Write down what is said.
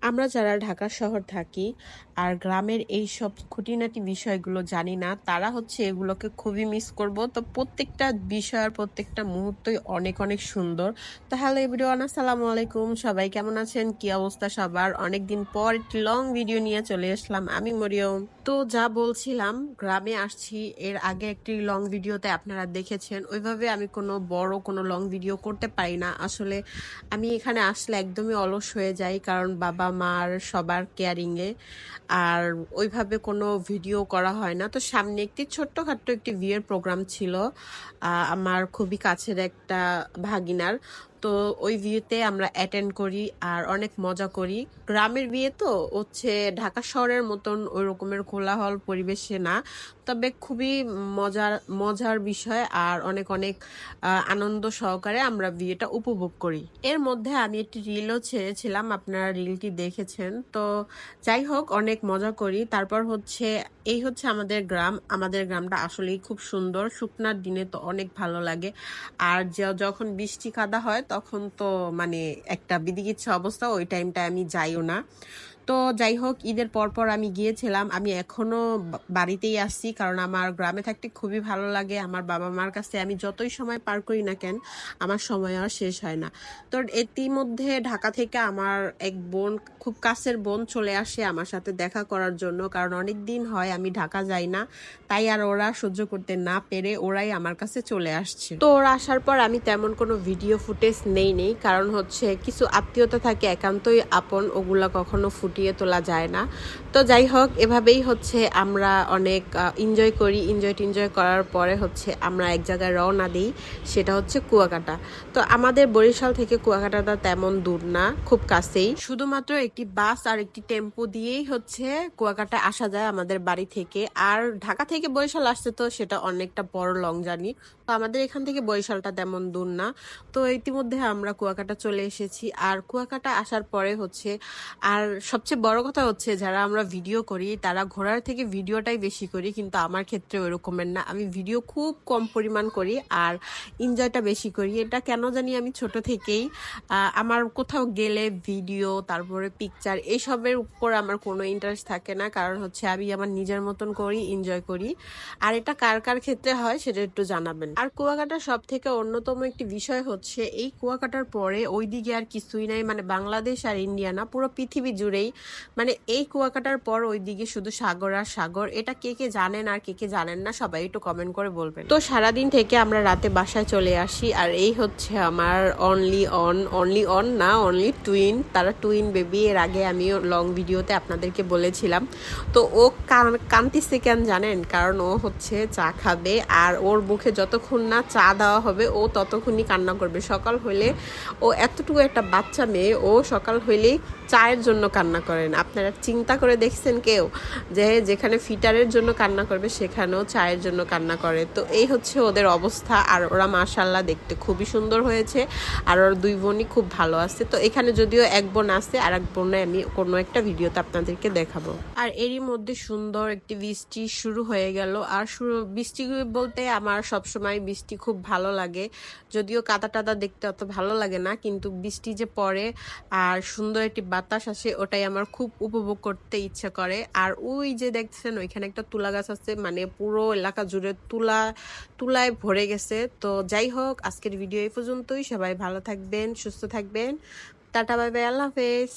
আমরা যারা ঢাকা শহর থাকি আর গ্রামের এই সব খুঁটিনাটি বিষয়গুলো জানি না, তারা হচ্ছে এগুলোকে খুবই মিস করব। তো প্রত্যেকটা বিষয় আর প্রত্যেকটা মুহূর্তই অনেক অনেক সুন্দর। তো হ্যালো এভরিওয়ান, আসসালামু আলাইকুম। সবাই কেমন আছেন? কি অবস্থা সবার? অনেকদিন পর একটি লং ভিডিও নিয়ে চলে আসলাম আমি, মরিয়ম। তো যা বলছিলাম, গ্রামে আসছি, এর আগে একটি লং ভিডিওতে আপনারা দেখেছেন, ওইভাবে আমি কোনো লং ভিডিও করতে পারি না আসলে। আমি এখানে আসলে একদমই অলস হয়ে যাই, কারণ বাবা মার সবার কেয়ারিংয়ে আর ওইভাবে কোনো ভিডিও করা হয় না। তো সামনে একটি ছোট্টখাট্ট একটি বিয়ের প্রোগ্রাম ছিল আমার খুবই কাছের একটা ভাগিনার। তো ওই বিয়েতে আমরা অ্যাটেন্ড করি আর অনেক মজা করি। গ্রামের বিয়ে তো হচ্ছে ঢাকা শহরের মতন ওই রকমের কোলাহল পরিবেশে না, তবে খুবই মজার মজার বিষয় আর অনেক অনেক আনন্দ সহকারে আমরা বিয়েটা উপভোগ করি। এর মধ্যে আমি একটি রিলও ছেড়েছিলাম, আপনারা রিলটি দেখেছেন। তো যাই হোক, অনেক মজা করি। তারপর হচ্ছে এই হচ্ছে আমাদের গ্রাম। আমাদের গ্রামটা আসলেই খুব সুন্দর, শুকনার দিনে তো অনেক ভালো লাগে। আর যখন বৃষ্টি কাদা হয় তখন তো মানে একটা বিদিকিচ্ছা অবস্থা, ওই টাইমটায় আমি যাইও না। তো যাই হোক, ঈদের পর আমি গিয়েছিলাম। আমি এখনো বাড়িতেই আসছি, কারণ আমার গ্রামে থাকতে খুবই ভালো লাগে। আমার বাবা মার কাছে আমি যতই সময় পার করি না কেন, আমার সময় আর শেষ হয় না। তো ইতিমধ্যে ঢাকা থেকে আমার এক বোন, খুব কাছের বোন, চলে আসে আমার সাথে দেখা করার জন্য, কারণ অনেক দিন হয় আমি ঢাকা যাই না। তাই আর ওরা সহ্য করতে না পেরে ওরাই আমার কাছে চলে আসছে। তো ওরা আসার পর আমি তেমন কোনো ভিডিও ফুটেজ নেই, কারণ হচ্ছে কিছু আত্মীয়তা থাকে একান্তই আপন, ওগুলা কখনো ফুটিয়ে তোলা যায় না। তো যাই হোক, এভাবেই হচ্ছে আমরা অনেক এনজয় করি। এনজয় করার পরে হচ্ছে আমরা এক জায়গায় রওনা দিই, সেটা হচ্ছে কুয়াকাটা। তো আমাদের বরিশাল থেকে কুয়াকাটাটা তেমন দূর না, খুব কাছেই। শুধুমাত্র একটি বাস আর একটি টেম্পো দিয়েই হচ্ছে কুয়াকাটা আসা যায় আমাদের বাড়ি থেকে। আর ঢাকা থেকে বরিশাল আসতে তো সেটা অনেকটা বড় লং জার্নি। তো আমাদের এখান থেকে বরিশালটা তেমন দূর না। তো ইতিমধ্যে আমরা কুয়াকাটা চলে এসেছি। আর কুয়াকাটা আসার পরে হচ্ছে, আর সবচেয়ে বড় কথা হচ্ছে, যারা আমরা ভিডিও করি তারা ঘোরার থেকে ভিডিওটাই বেশি করি, কিন্তু আমার ক্ষেত্রে ওরকমের না। আমি ভিডিও খুব কম পরিমাণ করি আর এনজয়টা বেশি করি। এটা কেন জানি আমি ছোট থেকেই আমার কোথাও গেলে ভিডিও, তারপরে পিকচার, এইসবের উপর আমার কোনো ইন্টারেস্ট থাকে না, কারণ হচ্ছে আমি আমার নিজের মতন করি, এনজয় করি। আর এটা কার কার ক্ষেত্রে হয় সেটা একটু জানাবেন। আর কুয়াকাটার সব থেকে অন্যতম একটি বিষয় হচ্ছে, এই কুয়াকাটার পরে ওইদিকে আর কিছুই নাই, মানে বাংলাদেশ আর ইন্ডিয়া না, পুরো পৃথিবী জুড়েই মানে এই কুয়াকাটার পর ওইদিকে শুধু সাগর আর সাগর। এটা কে কে জানেন আর কে কে জানেন না, সবাই একটু কমেন্ট করে বলবেন। তো সারাদিন থেকে আমরা রাতে বাসায় চলে আসি। আর এই হচ্ছে আমার অনলি টুইন, তারা টুইন বেবি। এর আগে আমি লং ভিডিওতে আপনাদেরকে বলেছিলাম। তো ও কান্তিছে কেন জানেন? কারণ ও হচ্ছে চা খাবে, আর ওর মুখে যতক্ষণ না চা দেওয়া হবে ও ততক্ষণই কান্না করবে। সকাল হলে, ও এতটুকু একটা বাচ্চা মেয়ে, ও সকাল হইলেই চায়ের জন্য কান্না করেন। আপনারা চিন্তা করে দেখছেন কেউ যে যেখানে ফিটারের জন্য কান্না করবে সেখানেও চায়ের জন্য কান্না করে? তো এই হচ্ছে ওদের অবস্থা। আর ওরা মাশাআল্লাহ দেখতে খুবই সুন্দর হয়েছে, আর ওর দুই বোনই খুব ভালো আছে। তো এখানে যদিও এক বোন আছে, আর এক বোনে আমি কোনো একটা ভিডিওতে আপনাদেরকে দেখাবো। আর এরই মধ্যে সুন্দর একটি বৃষ্টি শুরু হয়ে গেল। আর বৃষ্টি বলতে আমার সবসময় বৃষ্টি খুব ভালো লাগে, যদিও কাদা টাদা দেখতে অত ভালো লাগে না, কিন্তু বৃষ্টি যে পড়ে আর সুন্দর একটি বাতাস আসে, ওটাই আমার খুব উপভোগ করতে ইচ্ছা করে। আর ওই যে দেখছেন ওইখানে একটা তুলা গাছ আছে, মানে পুরো এলাকা জুড়ে তুলায় ভরে গেছে। তো যাই হোক, আজকের ভিডিও এই পর্যন্তই। সবাই ভালো থাকবেন, সুস্থ থাকবেন। টাটা, বাই বাই, আল্লাহ হাফেজ।